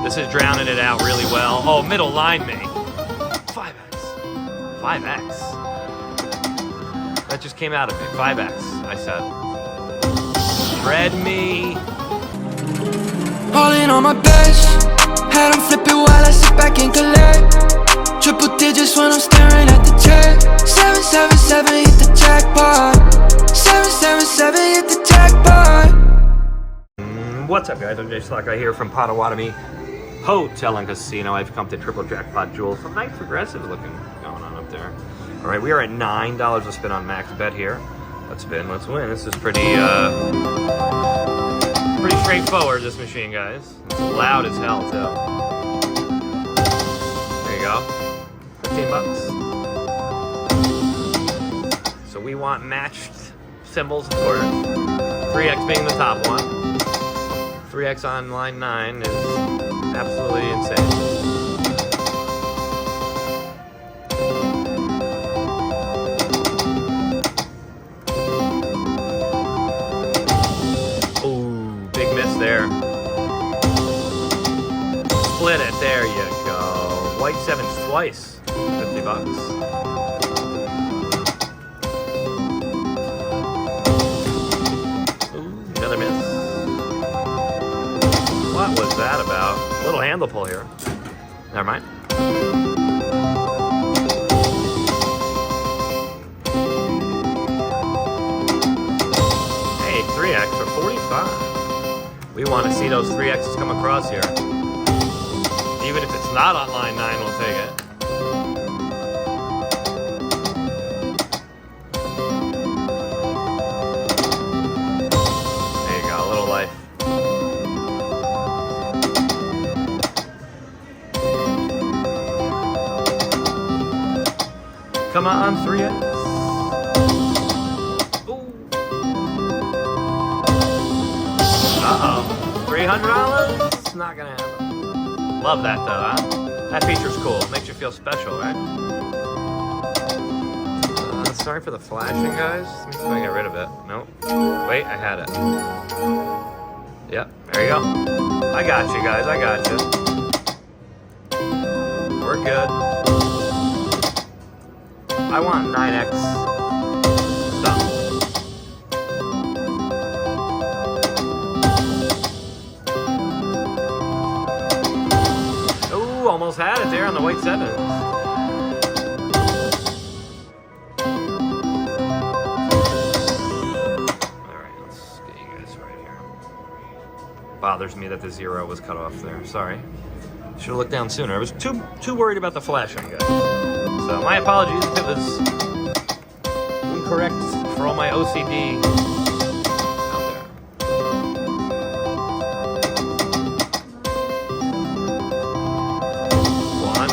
This is drowning it out really well. Oh, middle line me. 5x. 5x. That just came out of me. 5x, I said. Shred me. All in on my best. Had them flip it while I sit back and collect. Triple digits when I'm staring at the check. 777 hit the jackpot. 777 hit the jackpot. What's up, guys? I'm Jay Slocka here from Potawatomi Hotel and Casino. I've come to Triple Jackpot Jewel. Some nice progressive looking going on up there. All right, we are at $9 a spin on max bet here. Let's spin, let's win. This is pretty straightforward, this machine, guys. It's loud as hell, too. There you go. 15 bucks. So we want matched symbols, of course. 3x being the top one. 3x on line 9 is absolutely insane. Ooh, big miss there. Split it, there you go. White sevens twice, 50 bucks. Ooh, another miss. What was that about? A little handle pull here. Never mind. Hey, 3x for 45. We want to see those 3x's come across here. Even if it's not on line 9, we'll take it. There you go, a little life. Come on, 3x. Ooh. Uh-oh. $300? Not gonna happen. Love that, though, huh? That feature's cool. Makes you feel special, right? Sorry for the flashing, guys. Let me see if I can get rid of it. Nope. Wait, I had it. Yep, there you go. I got you, guys. I got you. We're good. I want 9x. Stop. Ooh, almost had it there on the white sevens. Alright, let's get you guys right here. Bothers me that the 0 was cut off there. Sorry. Should have looked down sooner. I was too worried about the flashing, guys. So my apologies if it was incorrect for all my OCD out there. One.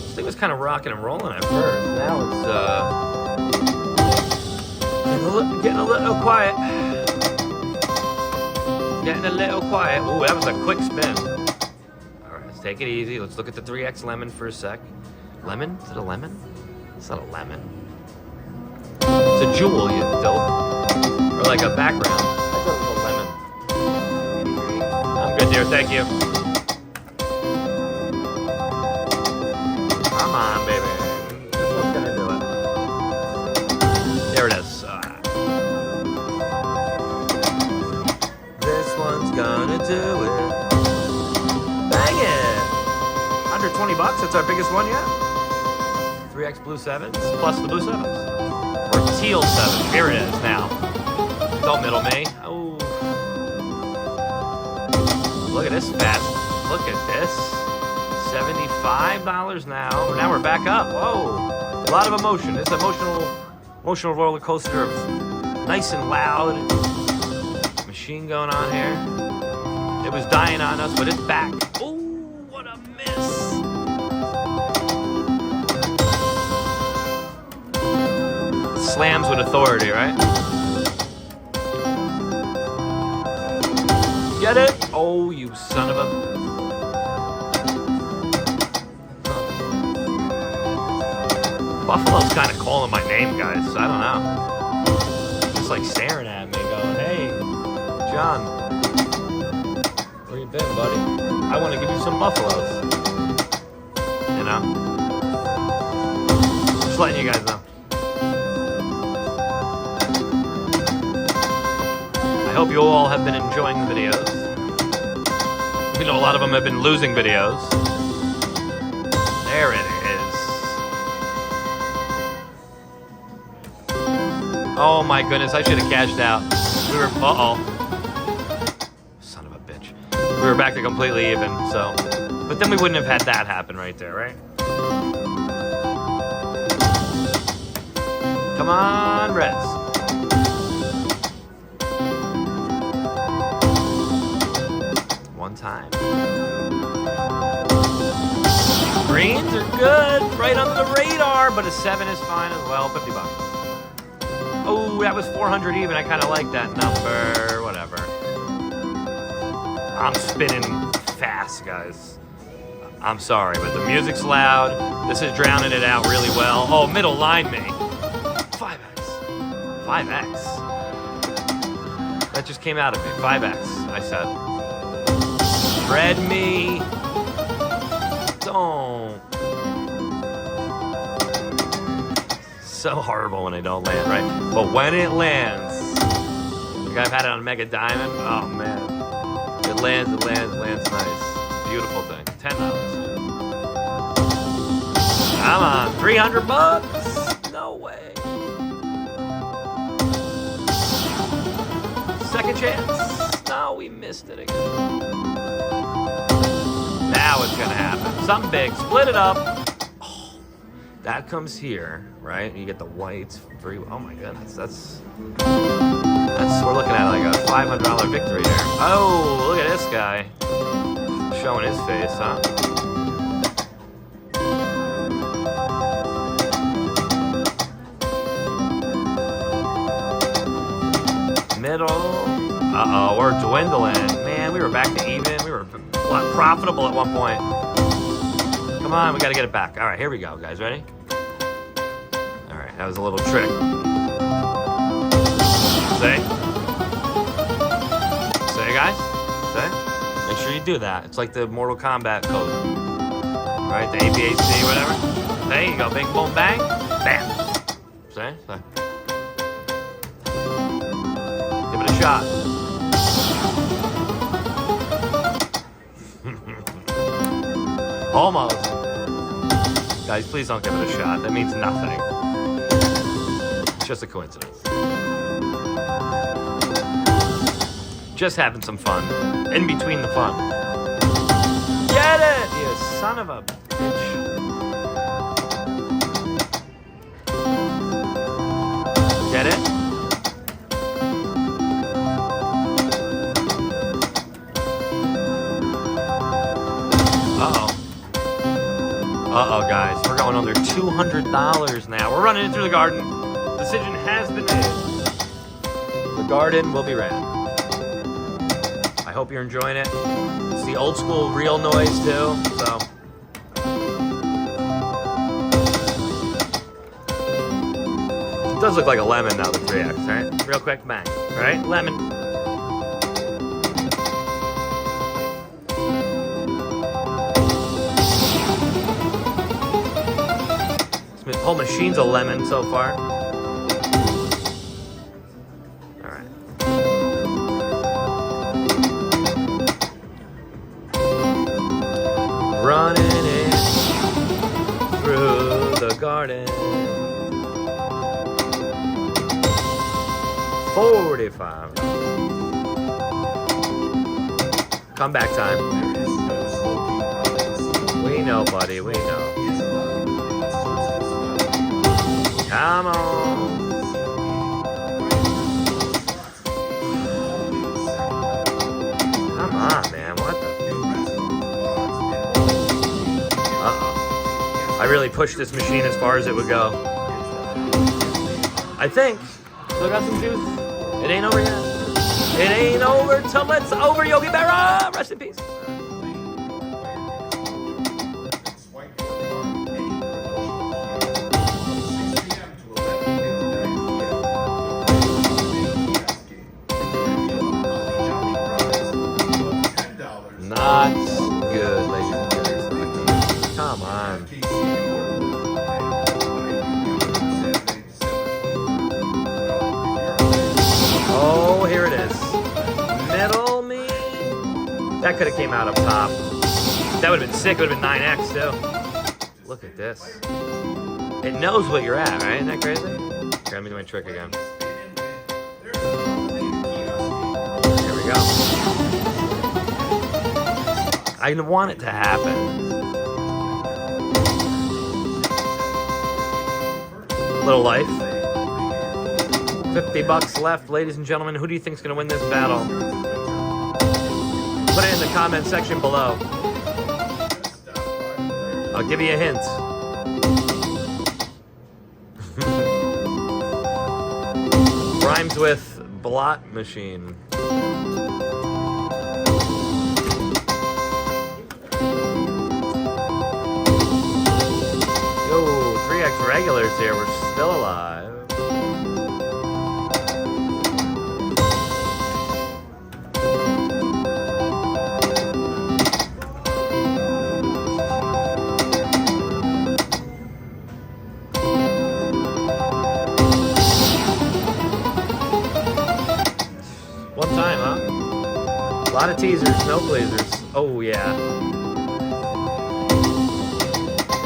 This thing was kind of rocking and rolling at first. Now it's getting a little quiet. Getting a little quiet. Ooh, that was a quick spin. Take it easy. Let's look at the 3x lemon for a sec. Lemon? Is it a lemon? It's not a lemon. It's a jewel, you dope. Or like a background. I thought it was a lemon. I'm good, dear. Thank you. Come on, baby. This one's gonna do it. There it is. This one's gonna do it. 20 bucks, that's our biggest one yet. 3x blue sevens plus the blue sevens. Or teal sevens. Here it is now. Don't middle me. Oh. Look at this fast. Look at this. $75 now. Now we're back up. Whoa. A lot of emotion. It's an emotional roller coaster of nice and loud. Machine going on here. It was dying on us, but it's back. Oh, what a miss. Slams with authority, right? Get it? Oh, you son of a... Buffalo's kind of calling my name, guys. I don't know. Just like staring at me going, hey, John. Where you been, buddy? I want to give you some buffaloes. You know? Just letting you guys know. I hope you all have been enjoying the videos. We know a lot of them have been losing videos. There it is. Oh my goodness, I should have cashed out. We were, son of a bitch. We were back to completely even, so. But then we wouldn't have had that happen right there, right? Come on, Reds. One time. Greens are good, right under the radar, but a 7 is fine as well, 50 bucks. Oh, that was 400 even. I kind of like that number. Whatever. I'm spinning fast, guys. I'm sorry, but the music's loud. This is drowning it out really well. Oh, middle line me. 5x. 5x. That just came out of me. 5x, I said. Spread me. Don't. So horrible when they don't land, right? But when it lands, like I've had it on Mega Diamond, oh man. It lands nice. Beautiful thing. $10. Come on, 300 bucks? No way. Second chance? No, we missed it again. Now it's gonna happen. Something big, split it up. That comes here, right? And you get the whites for free. Oh my goodness, that's we're looking at like a $500 victory there. Oh, look at this guy showing his face, huh? Middle. Uh-oh, we're dwindling. Man, we were back to even. We were profitable at one point. Come on, we gotta get it back. All right, here we go, guys. Ready? All right, that was a little trick. Say, guys. Say. Make sure you do that. It's like the Mortal Kombat code. All right, the APAC, whatever. There you go. Bing, boom, bang, bam. Say. Give it a shot. Almost. Guys, please don't give it a shot. That means nothing. It's just a coincidence. Just having some fun. In between the fun. Get it, you son of a bitch. Get it? Uh-oh, guys. We're going under $200 now. We're running it through the garden. Decision has been made. The garden will be ran. I hope you're enjoying it. It's the old school real noise, too, so. It does look like a lemon now, the 3X, right? Real quick, bang. All right, lemon. This whole machine's a lemon so far. All right. Running it through the garden. 45. Comeback time. We know, buddy. We know. Come on. Come on, man. What the? Uh-oh. I really pushed this machine as far as it would go. I think. Still got some juice. It ain't over yet. It ain't over till it's over, Yogi Berra. Rest in peace. not good, ladies and gentlemen. Come on. Oh, here it is. Middle me. That could have came out up top. That would have been sick. It would have been 9x too. Look at this. It knows what you're at, right? Isn't that crazy? Here, let me do my trick again. Here we go. I want it to happen. Little life. 50 bucks left, ladies and gentlemen. Who do you think's gonna win this battle? Put it in the comment section below. I'll give you a hint. Rhymes with blot machine. Yo, 3x regulars here. We're still alive. One time, huh? A lot of teasers, no pleasers. Oh, yeah.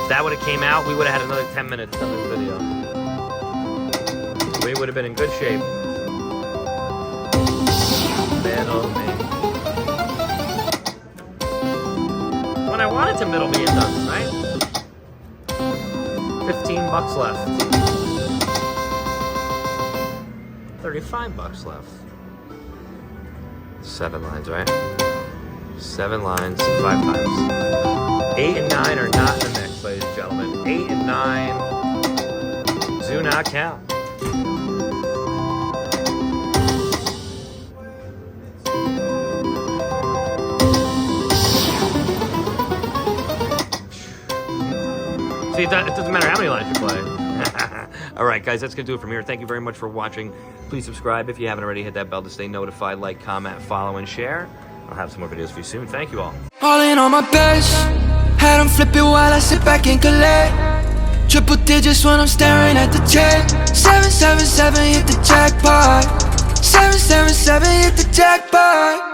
If that would have came out, we would have had another 10 minutes on this video. We would have been in good shape. Middle me. When I wanted to middle me, it does, right? 15 bucks left. 35 bucks left. 7 lines, right? 7 lines, 5 times. 8 and 9 are not in the mix, ladies and gentlemen. 8 and 9 do not count. See, it doesn't matter how many lines you play. All right, guys, that's going to do it from here. Thank you very much for watching. Please subscribe if you haven't already. Hit that bell to stay notified. Like, comment, follow, and share. I'll have some more videos for you soon. Thank you all. All in on my best. Had them flip it while I sit back and collect. Triple digits when I'm staring at the check. 777 hit the jackpot. 777 hit the jackpot.